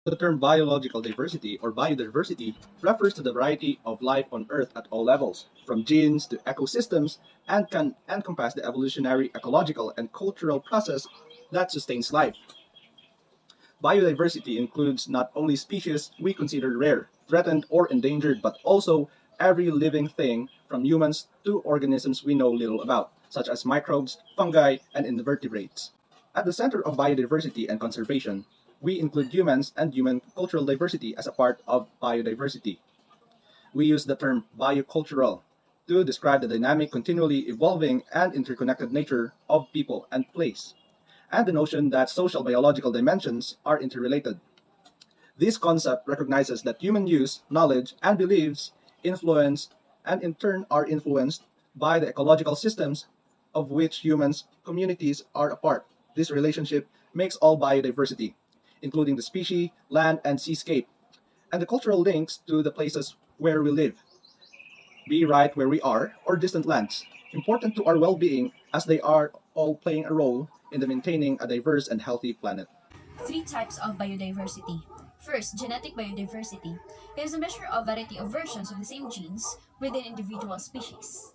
The term biological diversity or biodiversity refers to the variety of life on Earth at all levels, from genes to ecosystems, and can encompass the evolutionary, ecological, and cultural process that sustains life. Biodiversity includes not only species we consider rare, threatened, or endangered, but also every living thing from humans to organisms we know little about, such as microbes, fungi, and invertebrates. At the center of biodiversity and conservation, we include humans and human cultural diversity as a part of biodiversity. We use the term biocultural to describe the dynamic, continually evolving, and interconnected nature of people and place, and the notion that social biological dimensions are interrelated. This concept recognizes that human use, knowledge, and beliefs influence and in turn are influenced by the ecological systems of which humans communities are a part. This relationship makes all biodiversity, including the species, land, and seascape, and the cultural links to the places where we live, be right where we are or distant lands, important to our well-being as they are all playing a role in the maintaining a diverse and healthy planet. Three types of biodiversity. First, genetic biodiversity. It is a measure of variety of versions of the same genes within individual species.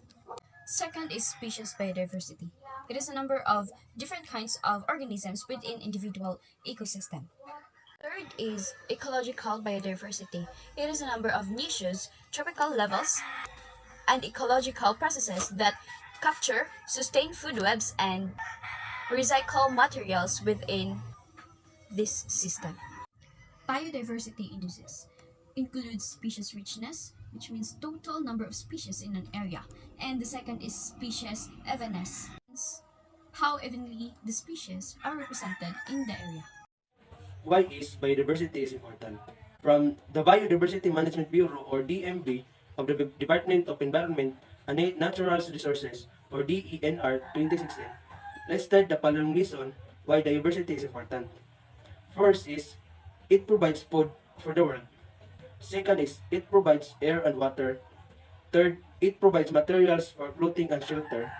Second is species biodiversity. It is a number of different kinds of organisms within individual ecosystem. Third is ecological biodiversity. It is a number of niches, tropical levels, and ecological processes that capture, sustain food webs, and recycle materials within this system. Biodiversity indices includes species richness, which means total number of species in an area, and the second is species evenness, how evenly the species are represented in the area. Why is biodiversity is important? From the Biodiversity Management Bureau or DMB of the Department of Environment and Natural Resources or DENR 2016 listed the following reason why diversity is important. First is it provides food for the world. Second is it provides air and water. Third, it provides materials for clothing and shelter.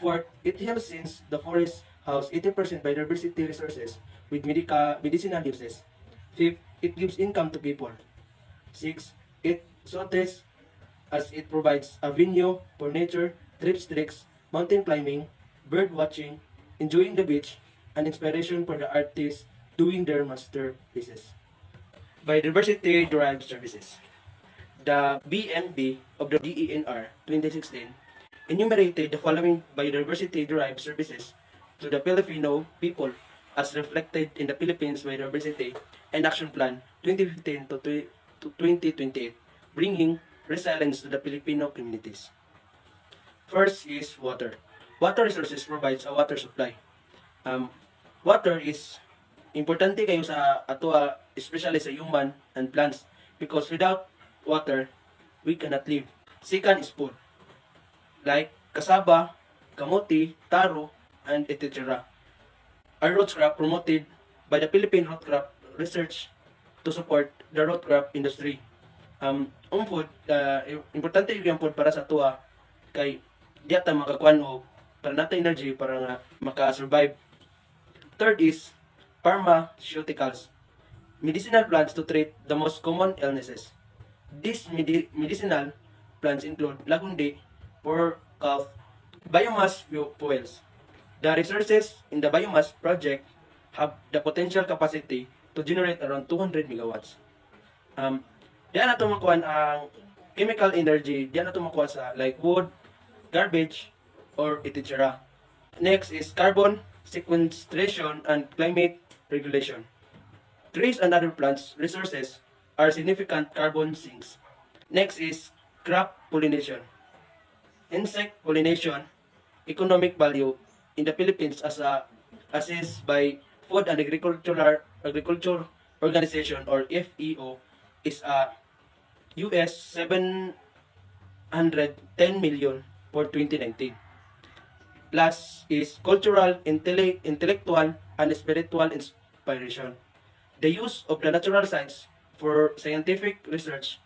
Fourth, it helps since the forest house 80% biodiversity resources with medicinal uses. Fifth, it gives income to people. Sixth, it sources as it provides a venue for nature, treks, mountain climbing, bird watching, enjoying the beach, and inspiration for the artists doing their masterpieces. Biodiversity derived services. The BMB of the DENR 2016 enumerated the following biodiversity-derived services to the Filipino people as reflected in the Philippines Biodiversity and Action Plan 2015 to 2028, bringing resilience to the Filipino communities. First is water. Water resources provides a water supply. Um, Water is importante kayo sa ato especially sa human and plants because without water we cannot live. Second is food like kasaba, kamuti, taro, and etc. Are root crop promoted by the Philippine Root Crop Research to support the root crop industry. Food, importante yung food para sa tuwa kay di ata makakuan og para natin energy para nga maka-survive. Third is pharmaceuticals, medicinal plants to treat the most common illnesses. These medicinal plants include lagundi, pork, calf, biomass fuels. The resources in the biomass project have the potential capacity to generate around 200 megawatts. Diyan na tumakuan ang chemical energy, diyan na tumakuan sa like wood, garbage, or etc. Next is carbon sequestration and climate regulation. Trees and other plants resources are significant carbon sinks. Next is crop pollination. Insect pollination economic value in the Philippines as assessed by Food and Agriculture Organization or FEO is a US 710 million for 2019. Plus is cultural, intellectual, and spiritual inspiration. The use of the natural science for scientific research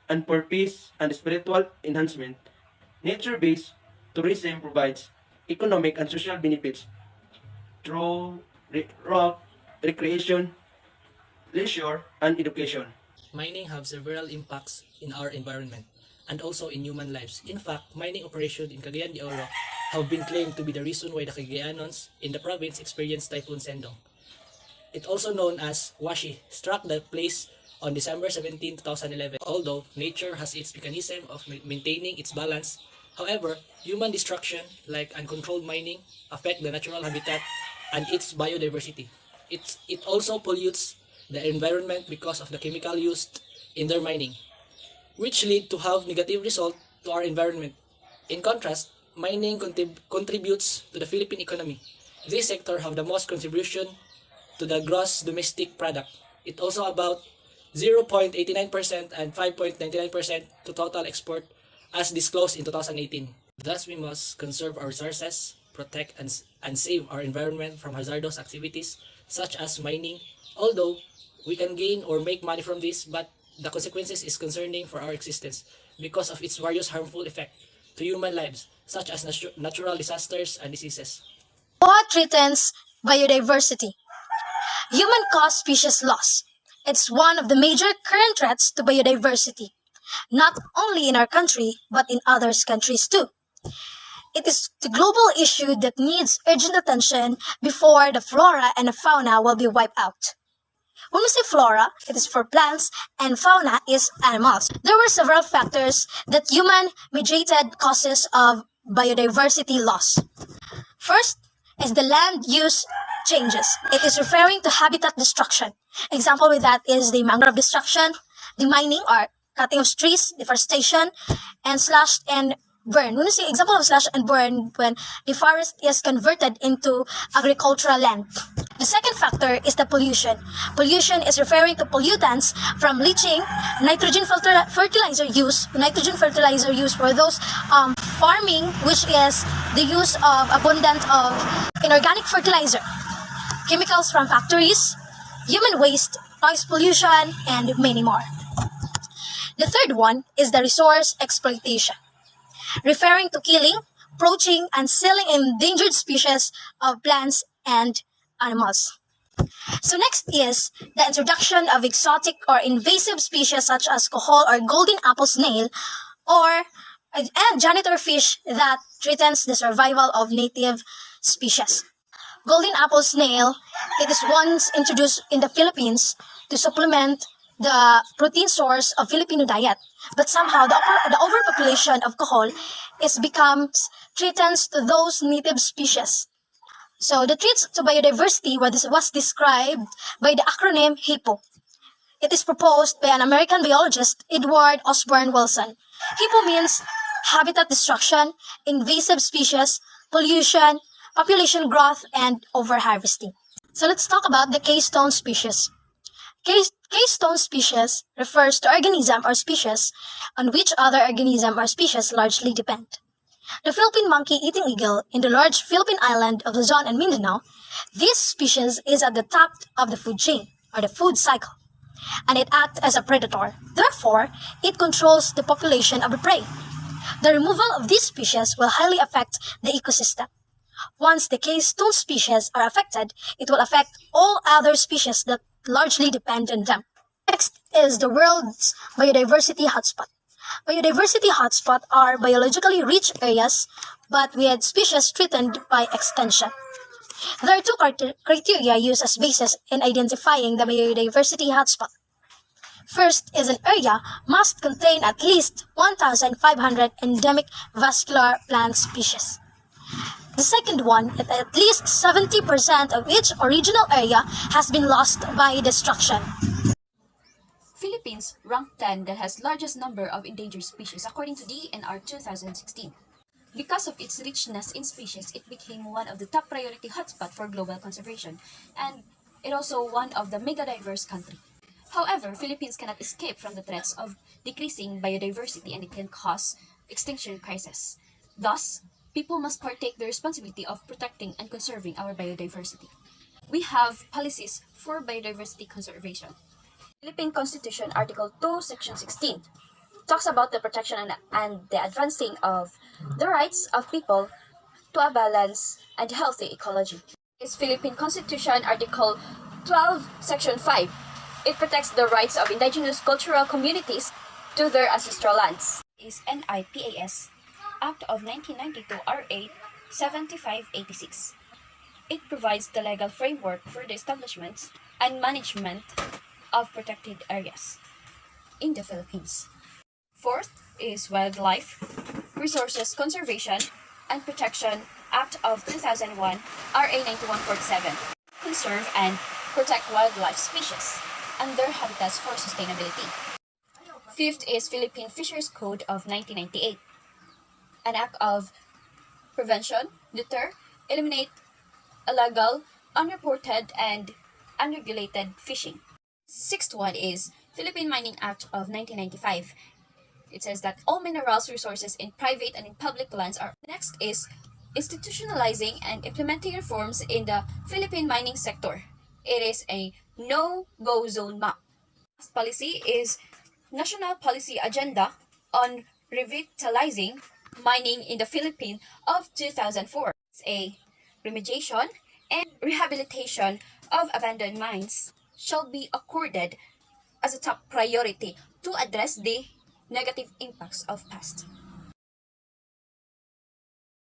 and for peace and spiritual enhancement. Nature-based tourism provides economic and social benefits through recreation, leisure, and education. Mining have several impacts in our environment and also in human lives. In fact, mining operations in Cagayan de Oro have been claimed to be the reason why the Cagayanons in the province experienced Typhoon Sendong. It also known as Washi, struck the place on December 17, 2011. Although nature has its mechanism of maintaining its balance, however, human destruction like uncontrolled mining affect the natural habitat and its biodiversity. It also pollutes the environment because of the chemical used in their mining, which lead to have negative result to our environment. In contrast, mining contributes to the Philippine economy. This sector have the most contribution to the gross domestic product. It also about 0.89% and 5.99% to total export as disclosed in 2018. Thus, we must conserve our resources, protect and save our environment from hazardous activities such as mining. Although we can gain or make money from this, but the consequences is concerning for our existence because of its various harmful effects to human lives, such as natural disasters and diseases. What threatens biodiversity? Human-caused species loss. It's one of the major current threats to biodiversity, not only in our country, but in other countries too. It is the global issue that needs urgent attention before the flora and the fauna will be wiped out. When we say flora, it is for plants, and fauna is animals. There were several factors that human-mediated causes of biodiversity loss. First is the land use changes. It is referring to habitat destruction. Example with that is the mangrove destruction, the mining or cutting of trees, deforestation, and slash and burn. When you see example of slash and burn, when the forest is converted into agricultural land. The second factor is the pollution. Pollution is referring to pollutants from leaching, nitrogen fertilizer use. Nitrogen fertilizer use for those farming, which is the use of abundant of inorganic fertilizer, chemicals from factories, human waste, noise pollution, and many more. The third one is the resource exploitation, referring to killing, poaching, and selling endangered species of plants and animals. So next is the introduction of exotic or invasive species such as cohol or golden apple snail or and janitor fish that threatens the survival of native species. Golden apple snail, it is once introduced in the Philippines to supplement the protein source of Filipino diet. But somehow the overpopulation of cohol becomes threatens to those native species. So the threats to biodiversity was described by the acronym HIPPO. It is proposed by an American biologist, Edward Osborne Wilson. HIPPO means habitat destruction, invasive species, pollution, population growth, and overharvesting. So let's talk about the keystone species. Keystone species refers to organism or species on which other organism or species largely depend. The Philippine monkey-eating eagle in the large Philippine island of Luzon and Mindanao, this species is at the top of the food chain, or the food cycle, and it acts as a predator. Therefore, it controls the population of the prey. The removal of this species will highly affect the ecosystem. Once the keystone species are affected, it will affect all other species that largely depend on them. Next is the world's biodiversity hotspot. Biodiversity hotspots are biologically rich areas, but with species threatened by extinction. There are two criteria used as basis in identifying the biodiversity hotspot. First is an area must contain at least 1,500 endemic vascular plant species. The second one is at least 70% of each original area has been lost by destruction. Philippines ranked 10 that has largest number of endangered species according to DNR 2016. Because of its richness in species, it became one of the top priority hotspots for global conservation, and it also one of the mega diverse country. However, Philippines cannot escape from the threats of decreasing biodiversity and it can cause extinction crisis. Thus, people must partake the responsibility of protecting and conserving our biodiversity. We have policies for biodiversity conservation. Philippine Constitution Article 2, Section 16 talks about the protection and the advancing of the rights of people to a balanced and healthy ecology. Philippine Constitution Article 12, Section 5. It protects the rights of indigenous cultural communities to their ancestral lands. Is NIPAS, Act of 1992 RA 7586. It provides the legal framework for the establishment and management of protected areas in the Philippines. Fourth is Wildlife Resources Conservation and Protection Act of 2001 RA 9147. Conserve and protect wildlife species and their habitats for sustainability. Fifth is Philippine Fisheries Code of 1998, an act of prevention, deter, eliminate illegal, unreported, and unregulated fishing. Sixth one is Philippine Mining Act of 1995. It says that all minerals resources in private and in public lands are. Next is institutionalizing and implementing reforms in the Philippine mining sector. It is a no-go zone map. Last policy is National Policy Agenda on Revitalizing Mining in the Philippines of 2004. It's a remediation and rehabilitation of abandoned mines shall be accorded as a top priority to address the negative impacts of past.